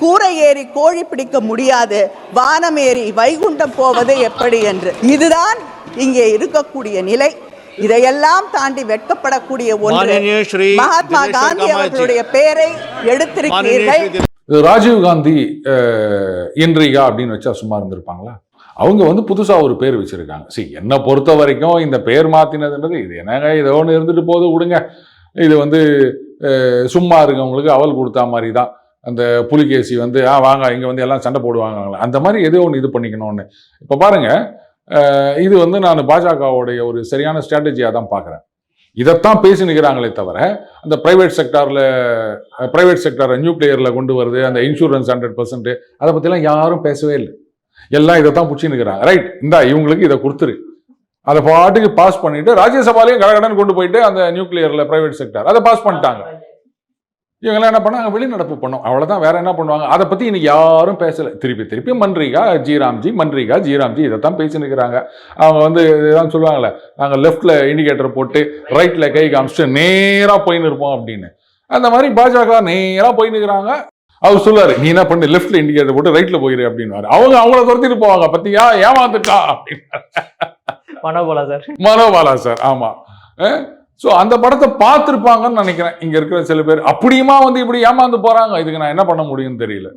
கூரை ஏறி கோழி பிடிக்க முடியாது, வானம் ஏறி வைகுண்டம் போவது எப்படி என்று. இதுதான் இங்கே இருக்கக்கூடிய நிலை. இதையெல்லாம் தாண்டி வெட்கப்படக்கூடிய ஒன்று, மகாத்மா காந்தி அவர்களுடைய பெயரை எடுத்திருக்கிறீர்கள். ராஜீவ் காந்தி இன்றிகா அப்படின்னு வச்சா சும்மா இருந்திருப்பாங்களா? அவங்க புதுசா ஒரு பேர் வச்சிருக்காங்க. என்னை பொறுத்த வரைக்கும் இந்த பேர் மாத்தினதுன்றது இது என்னங்க, இதை ஒன்று இருந்துட்டு போது விடுங்க. இது சும்மா இருக்கவங்களுக்கு அவல் கொடுத்தா மாதிரி தான். அந்த புலிகேசி வாங்க இங்க எல்லாம் சண்டை போடுவாங்க, அந்த மாதிரி ஏதோ ஒன்று இது பண்ணிக்கணும்னு. இப்ப பாருங்க, இது நான் பாஜகவுடைய ஒரு சரியான ஸ்ட்ராட்டஜியா தான் பார்க்குறேன். இதைத்தான் பேசினுக்கிறாங்களே தவிர அந்த பிரைவேட் செக்டாரை நியூக்ளியர்ல கொண்டு வருது, அந்த இன்சூரன்ஸ் 100% அதை பற்றிலாம் யாரும் பேசவே இல்லை. எல்லாம் இதைத்தான் பிடிச்சின்னுக்கிறாங்க. ரைட், இவங்களுக்கு இதை கொடுத்துரு, அதை பாட்டுக்கு பாஸ் பண்ணிட்டு ராஜ்யசபாலையும் கடகடன் கொண்டு போயிட்டு அந்த நியூக்ளியர்ல பிரைவேட் செக்டார் அதை பாஸ் பண்ணிட்டாங்க. இவங்கெல்லாம் என்ன பண்ணாங்க, வெளிநடப்பு பண்ணோம், அவ்வளவுதான். வேற என்ன பண்ணுவாங்க? அதை பத்தி இன்னைக்கு யாரும் பேசல. திருப்பி மன்ரேகா ஜிராம்ஜி, மன்ரேகா ஜிராம்ஜி இதைத்தான் பேசினுக்கிறாங்க. அவங்க இதான் சொல்லுவாங்கல்ல, நாங்கள் லெஃப்ட்ல இண்டிகேட்டர் போட்டு ரைட்ல கை காமிச்சிட்டு நேரா போயின்னு இருப்போம் அப்படின்னு. அந்த மாதிரி பாஜக நேரா போயின்னுக்கிறாங்க. அவர் சொல்லுவாரு, நீ என்ன பண்ணு, லெஃப்ட்ல இண்டிகேட்டர் போட்டு ரைட்ல போயிரு அப்படின்னு. அவங்கள துரத்திட்டு போவாங்க. பத்தியா ஏமாந்துட்டா அப்படின்னு. மனோபாலா சார், ஆமா. சோ அந்த படத்தை பார்த்திருப்பாங்கன்னு நினைக்கிறேன் இங்க இருக்கிற சில பேர். அப்படியுமா இப்படி ஏமாந்து போறாங்க. இதுக்கு நான் என்ன பண்ண முடியும்னு தெரியல.